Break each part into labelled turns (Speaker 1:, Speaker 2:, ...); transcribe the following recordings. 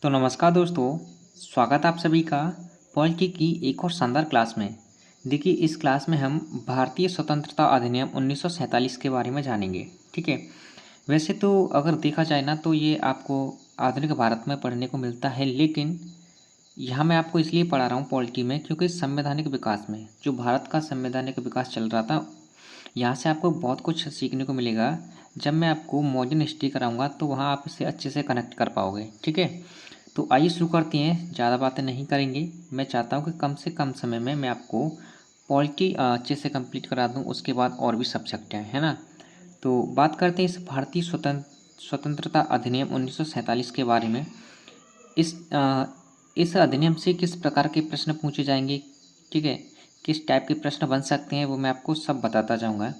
Speaker 1: तो नमस्कार दोस्तों, स्वागत है आप सभी का पॉलिटी की एक और शानदार क्लास में। देखिए, इस क्लास में हम भारतीय स्वतंत्रता अधिनियम 1947 के बारे में जानेंगे। ठीक है। वैसे तो अगर देखा जाए ना तो ये आपको आधुनिक भारत में पढ़ने को मिलता है, लेकिन यहाँ मैं आपको इसलिए पढ़ा रहा हूँ पॉलिटी में क्योंकि संवैधानिक विकास में जो भारत का संवैधानिक विकास चल रहा था, यहाँ से आपको बहुत कुछ सीखने को मिलेगा। जब मैं आपको मॉडर्न हिस्ट्री कराऊंगा तो वहाँ आप इसे अच्छे से कनेक्ट कर पाओगे। ठीक है। तो आइए शुरू करते हैं, ज़्यादा बातें नहीं करेंगे। मैं चाहता हूँ कि कम से कम समय में मैं आपको पॉलिटी अच्छे से कंप्लीट करा दूँ, उसके बाद और भी सब्जेक्ट हैं, है ना। तो बात करते हैं इस भारतीय स्वतंत्रता अधिनियम 1947 के बारे में। इस अ, इस अधिनियम से किस प्रकार के प्रश्न पूछे जाएंगे, ठीक है, किस टाइप के प्रश्न बन सकते हैं, वो मैं आपको सब बताता जाऊंगा।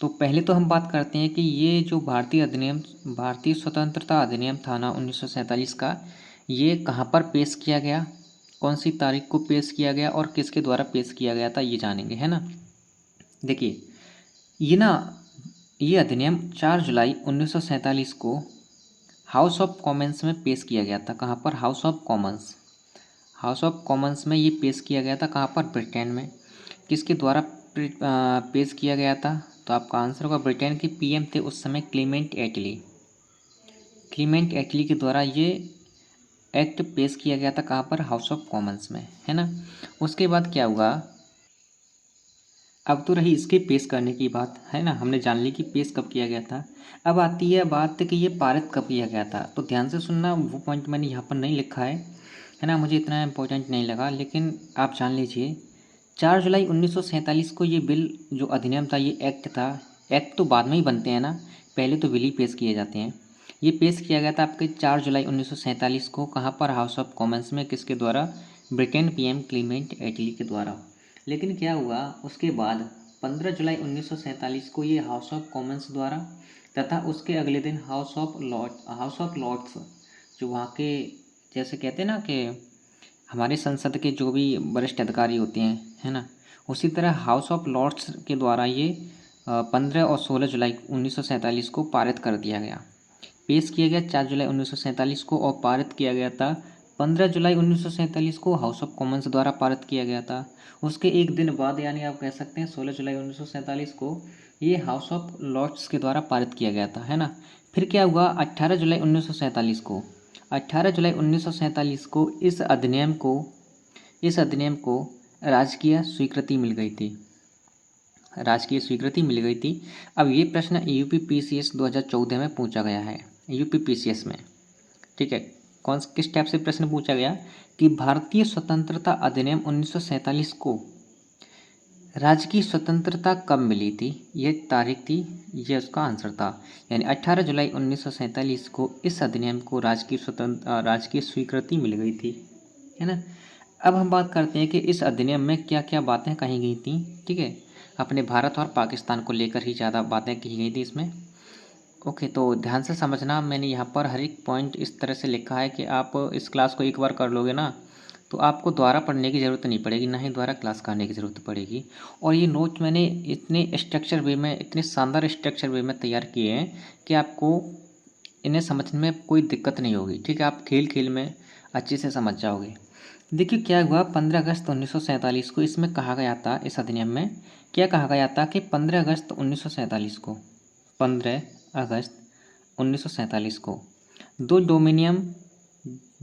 Speaker 1: तो पहले तो हम बात करते हैं कि ये जो भारतीय स्वतंत्रता अधिनियम था ना 1947 का, ये कहाँ पर पेश किया गया, कौन सी तारीख को पेश किया गया और किसके द्वारा पेश किया गया था, ये जानेंगे, है ना। देखिए, ये ना ये अधिनियम 4 जुलाई 1947 को हाउस ऑफ कॉमन्स में पेश किया गया था। कहाँ पर? हाउस ऑफ कॉमन्स में ये पेश किया गया था। कहाँ पर? ब्रिटेन में। किसके द्वारा पेश किया गया था? तो आपका आंसर होगा ब्रिटेन के पीएम थे उस समय क्लीमेंट एटली के द्वारा ये एक्ट पेश किया गया था। कहाँ पर? हाउस ऑफ कॉमन्स में, है ना। उसके बाद क्या हुआ? अब तो रही इसके पेश करने की बात, है ना, हमने जान ली कि पेश कब किया गया था। अब आती है बात कि ये पारित कब किया गया था। तो ध्यान से सुनना, वो पॉइंट मैंने यहाँ पर नहीं लिखा है ना, मुझे इतना इम्पोर्टेंट नहीं लगा, लेकिन आप जान लीजिए 4 जुलाई 1947 को ये बिल जो अधिनियम था, ये एक्ट था। एक्ट तो बाद में ही बनते हैं ना, पहले तो बिल ही पेश किए जाते हैं। ये पेश किया गया था आपके 4 जुलाई 1947 को। कहाँ पर? हाउस ऑफ कॉमन्स में। किसके द्वारा? ब्रिटेन पीएम क्लीमेंट एटली के द्वारा। लेकिन क्या हुआ उसके बाद? 15 जुलाई 1947 को ये हाउस ऑफ कॉमन्स द्वारा तथा उसके अगले दिन हाउस ऑफ लॉर्ड्स, जो वहाँ के, जैसे कहते हैं ना कि हमारे संसद के जो भी वरिष्ठ अधिकारी होते हैं, है ना, उसी तरह हाउस ऑफ लॉर्ड्स के द्वारा ये 15 और 16 जुलाई 1947 को पारित कर दिया गया। पेश किया गया 4 जुलाई 1947 को और पारित किया गया था 15 जुलाई 1947 को। हाउस ऑफ कॉमन्स द्वारा पारित किया गया था। उसके एक दिन बाद, यानी आप कह सकते हैं 16 जुलाई 1947 को, ये हाउस ऑफ लॉर्ड्स के द्वारा पारित किया गया था, है ना। फिर क्या हुआ? 18 जुलाई 1947 को इस अधिनियम को राजकीय स्वीकृति मिल गई थी। अब ये प्रश्न यूपीपीसीएस 2014 में पूछा गया है, यूपीपीसीएस में। ठीक है। किस टाइप से प्रश्न पूछा गया कि भारतीय स्वतंत्रता अधिनियम 1947 को राजकीय स्वतंत्रता कब मिली थी, ये तारीख थी, ये उसका आंसर था। यानी 18 जुलाई 1947 को इस अधिनियम को राजकीय स्वीकृति मिल गई थी, है ना। अब हम बात करते हैं कि इस अधिनियम में क्या क्या बातें कही गई थी। ठीक है। अपने भारत और पाकिस्तान को लेकर ही ज़्यादा बातें की गई थी इसमें। ओके, तो ध्यान से समझना, मैंने यहाँ पर हर एक पॉइंट इस तरह से लिखा है कि आप इस क्लास को एक बार कर लोगे ना तो आपको दोबारा पढ़ने की ज़रूरत नहीं पड़ेगी, ना ही दोबारा क्लास करने की ज़रूरत पड़ेगी। और ये नोट मैंने इतने शानदार स्ट्रक्चर वे में तैयार किए हैं कि आपको इन्हें समझने में कोई दिक्कत नहीं होगी। ठीक है, आप खेल खेल में अच्छे से समझ जाओगे। देखिए क्या हुआ, 15 अगस्त 1947 को इसमें कहा गया था, इस अधिनियम में क्या कहा गया था कि 15 अगस्त 1947 को दो डोमिनियन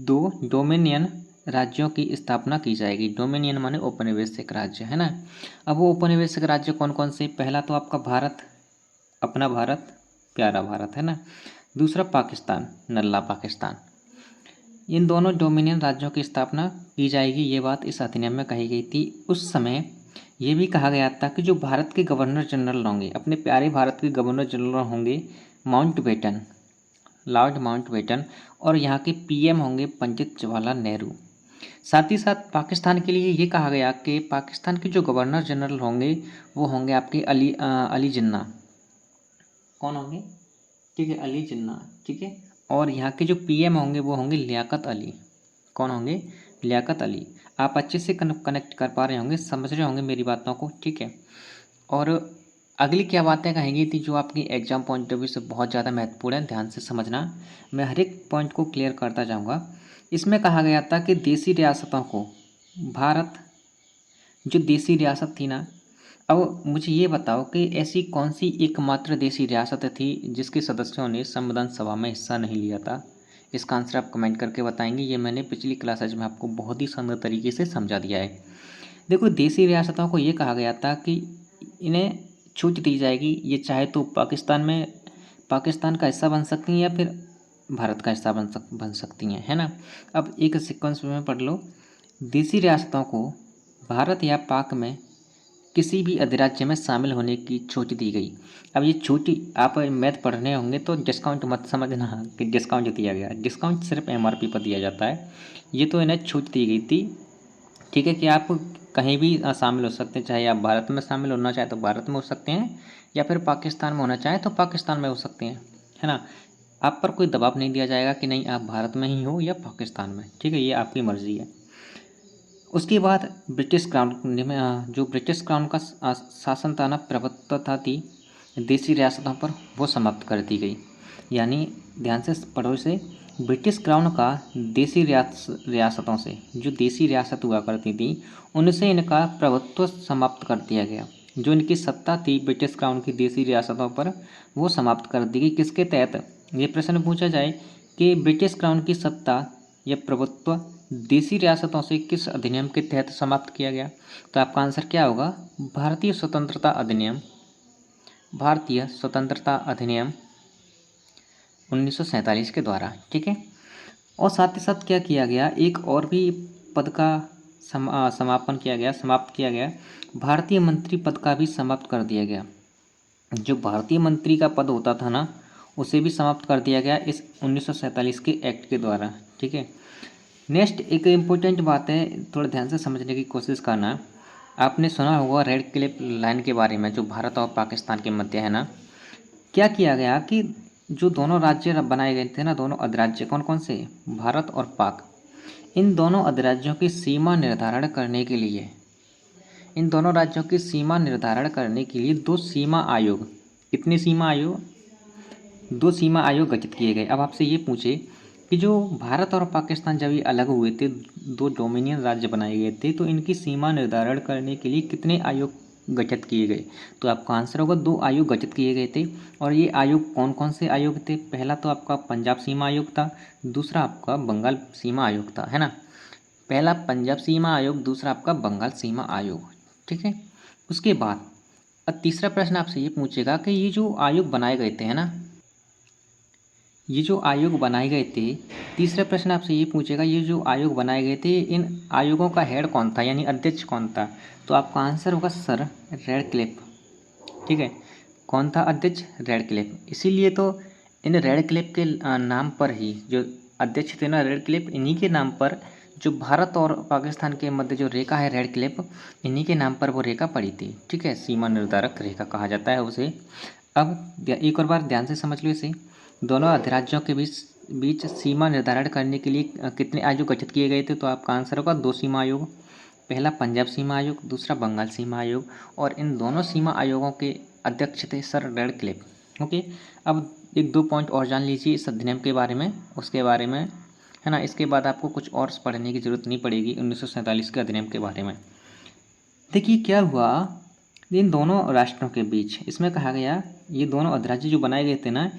Speaker 1: दो डोमिनियन राज्यों की स्थापना की जाएगी। डोमिनियन माने औपनिवेशिक राज्य, है ना। अब वो औपनिवेशिक राज्य कौन कौन से? पहला तो आपका भारत, अपना भारत, प्यारा भारत, है ना। दूसरा पाकिस्तान, नल्ला पाकिस्तान। इन दोनों डोमिनियन राज्यों की स्थापना की जाएगी, ये बात इस अधिनियम में कही गई थी। उस समय ये भी कहा गया था कि जो भारत के गवर्नर जनरल होंगे, अपने प्यारे भारत के गवर्नर जनरल होंगे माउंटबेटन, लॉर्ड माउंटबेटन, और यहाँ के पीएम होंगे पंडित जवाहरलाल नेहरू। साथ ही साथ पाकिस्तान के लिए ये कहा गया कि पाकिस्तान के जो गवर्नर जनरल होंगे वो होंगे आपके अली जिन्ना। कौन होंगे? ठीक है, अली जिन्ना। ठीक है। और यहाँ के जो पीएम होंगे वो होंगे लियाकत अली। कौन होंगे? लियाकत अली। आप अच्छे से कनेक्ट कर पा रहे होंगे, समझ रहे होंगे मेरी बातों को। ठीक है। और अगली क्या बातें कहेंगी थी जो आपकी एग्जाम पॉइंट ऑफ व्यू से बहुत ज़्यादा महत्वपूर्ण है, ध्यान से समझना। मैं हर एक पॉइंट को क्लियर करता जाऊँगा। इसमें कहा गया था कि देसी रियासतों को, भारत जो देसी रियासत थी ना, अब मुझे ये बताओ कि ऐसी कौन सी एकमात्र देसी रियासत थी जिसके सदस्यों ने संविधान सभा में हिस्सा नहीं लिया था। इसका आंसर आप कमेंट करके बताएंगे। ये मैंने पिछली क्लासेज में आपको बहुत ही सुंदर तरीके से समझा दिया है। देखो, देसी रियासतों को ये कहा गया था कि इन्हें छूट दी जाएगी, ये चाहे तो पाकिस्तान का हिस्सा बन सकती हैं या फिर भारत का हिस्सा बन सकती हैं, है ना। अब एक सीक्वेंस में पढ़ लो। देसी रियासतों को भारत या पाक में किसी भी अधिराज्य में शामिल होने की छूट दी गई। अब ये छूट, आप मैथ पढ़ने होंगे तो डिस्काउंट मत समझना कि डिस्काउंट दिया गया। डिस्काउंट सिर्फ एमआरपी पर दिया जाता है। ये तो इन्हें छूट दी गई थी, ठीक है, कि आप कहीं भी शामिल हो सकते हैं। चाहे आप भारत में शामिल होना चाहे तो भारत में हो सकते हैं, या फिर पाकिस्तान में होना चाहे तो पाकिस्तान में हो सकते हैं, है ना। आप पर कोई दबाव नहीं दिया जाएगा कि नहीं आप भारत में ही हो या पाकिस्तान में, ठीक है, ये आपकी मर्ज़ी है। उसके बाद ब्रिटिश क्राउन में जो ब्रिटिश क्राउन का शासन था ना, प्रभुत्वता थी देसी रियासतों पर, वो समाप्त कर दी गई। यानी ध्यान से पढ़ो इसे, ब्रिटिश क्राउन का देसी रियासतों से, जो देसी रियासत हुआ करती थी उनसे इनका प्रभुत्व समाप्त कर दिया गया। जो इनकी सत्ता थी ब्रिटिश क्राउन की देसी रियासतों पर, वो समाप्त कर दी गई। किसके तहत, ये प्रश्न पूछा जाए कि ब्रिटिश क्राउन की सत्ता या प्रभुत्व देसी रियासतों से किस अधिनियम के तहत समाप्त किया गया, तो आपका आंसर क्या होगा, भारतीय स्वतंत्रता अधिनियम। भारतीय स्वतंत्रता अधिनियम 1947 के द्वारा, ठीक है। और साथ ही साथ क्या किया गया, एक और भी पद का समाप्त किया गया। भारतीय मंत्री पद का भी समाप्त कर दिया गया। जो भारतीय मंत्री का पद होता था ना, उसे भी समाप्त कर दिया गया इस 1947 के एक्ट के द्वारा, ठीक है। नेक्स्ट एक इम्पोर्टेंट बात है, थोड़ा ध्यान से समझने की कोशिश करना। आपने सुना होगा रेड क्लिफ लाइन के बारे में, जो भारत और पाकिस्तान के मध्य है ना। क्या किया गया कि जो दोनों राज्य बनाए गए थे ना, दोनों अधिराज्य कौन कौन से, भारत और पाक, इन दोनों अधिराज्यों की सीमा निर्धारण करने के लिए, दो सीमा आयोग, कितने सीमा आयोग, दो सीमा आयोग गठित किए गए। अब आपसे ये पूछे कि जो भारत और पाकिस्तान जब ये अलग हुए थे, दो डोमिनियन राज्य बनाए गए थे, तो इनकी सीमा निर्धारण करने के लिए कितने आयोग गठित किए गए, तो आपका आंसर होगा 2 आयोग गठित किए गए थे। और ये आयोग कौन कौन से आयोग थे, पहला तो आपका पंजाब सीमा आयोग था, दूसरा आपका बंगाल सीमा आयोग था, है ना। पहला पंजाब सीमा आयोग, दूसरा आपका बंगाल सीमा आयोग, ठीक है। उसके बाद अब तीसरा प्रश्न आपसे ये पूछेगा कि ये जो आयोग बनाए गए थे, है ना, ये जो आयोग बनाए गए थे, तीसरा प्रश्न आपसे ये पूछेगा ये जो आयोग बनाए गए थे, इन आयोगों का हेड कौन था, यानी अध्यक्ष कौन था, तो आपका आंसर होगा सर रेडक्लिफ, ठीक है। कौन था अध्यक्ष, रेडक्लिफ। इसीलिए तो इन रेडक्लिफ के नाम पर ही, जो अध्यक्ष थे ना रेडक्लिफ, इन्हीं के नाम पर जो भारत और पाकिस्तान के मध्य जो रेखा है रेडक्लिफ, इन्हीं के नाम पर वो रेखा पड़ी थी, ठीक है। सीमा निर्धारक रेखा कहा जाता है उसे। अब एक और बार ध्यान से समझ लो इसे, दोनों अधिराज्यों के बीच बीच सीमा निर्धारण करने के लिए कितने आयोग गठित किए गए थे, तो आपका आंसर होगा 2 सीमा आयोग, पहला पंजाब सीमा आयोग, दूसरा बंगाल सीमा आयोग। और इन दोनों सीमा आयोगों के अध्यक्ष थे सर रेडक्लिफ, ओके। अब एक दो पॉइंट और जान लीजिए इस अधिनियम के बारे में, उसके बारे में, है ना। इसके बाद आपको कुछ और पढ़ने की जरूरत नहीं पड़ेगी 1947 के अधिनियम के बारे में। देखिए क्या हुआ इन दोनों राष्ट्रों के बीच, इसमें कहा गया ये दोनों अधिराज्य जो बनाए गए थे ना,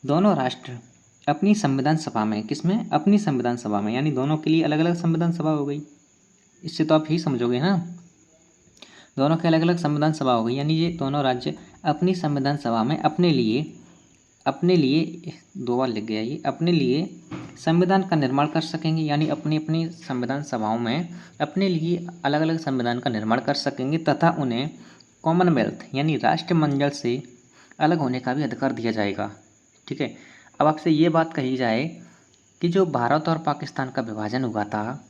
Speaker 1: दोनों राष्ट्र अपनी संविधान सभा में, किसमें, अपनी संविधान सभा में, यानी दोनों के लिए अलग अलग संविधान सभा हो गई। इससे तो आप ही समझोगे ना, दोनों के अलग अलग संविधान सभा हो गई, यानी ये दोनों राज्य अपनी संविधान सभा में अपने लिए 2 बार लिख गया ये, अपने लिए संविधान का निर्माण कर सकेंगे। यानी अपनी अपनी संविधान सभाओं में अपने लिए अलग अलग संविधान का निर्माण कर सकेंगे, तथा उन्हें कॉमनवेल्थ यानी राष्ट्रमंडल से अलग होने का भी अधिकार दिया जाएगा, ठीक है। अब आपसे ये बात कही जाए कि जो भारत और पाकिस्तान का विभाजन हुआ था,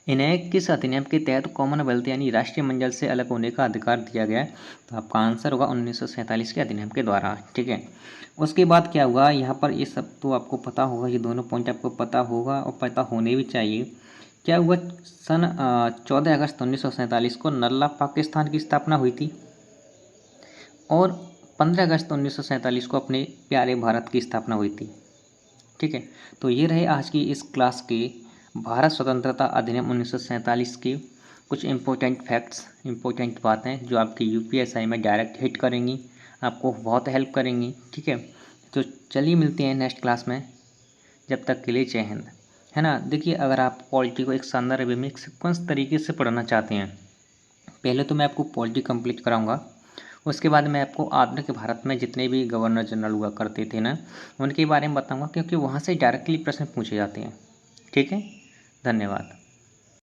Speaker 1: इन्हें किस अधिनियम के तहत कॉमनवेल्थ यानी राष्ट्रीय मंडल से अलग होने का अधिकार दिया गया, तो आपका आंसर होगा 1947 के अधिनियम के द्वारा, ठीक है। उसके बाद क्या हुआ, यहाँ पर ये सब तो आपको पता होगा, ये दोनों पॉइंट आपको पता होगा और पता होने भी चाहिए। क्या हुआ, सन 14 अगस्त 1947 को नल्ला पाकिस्तान की स्थापना हुई थी, और 15 अगस्त 1947 को अपने प्यारे भारत की स्थापना हुई थी, ठीक है। तो ये रहे आज की इस क्लास के भारत स्वतंत्रता अधिनियम 1947 के कुछ इम्पोर्टेंट फैक्ट्स, इम्पोर्टेंट बातें जो आपकी यूपीएसआई में डायरेक्ट हिट करेंगी, आपको बहुत हेल्प करेंगी। ठीक है, तो चलिए मिलते हैं नेक्स्ट क्लास में। जब तक के लिए जय हिंद। है ना, देखिए अगर आप पॉलिटी को एक शानदार वे में एक सीक्वेंस तरीके से पढ़ना चाहते हैं, पहले तो मैं आपको पॉलिटी कंप्लीट कराऊंगा, उसके बाद मैं आपको आधुनिक भारत में जितने भी गवर्नर जनरल हुआ करते थे ना, उनके बारे में बताऊंगा, क्योंकि वहाँ से डायरेक्टली प्रश्न पूछे जाते हैं। ठीक है, धन्यवाद।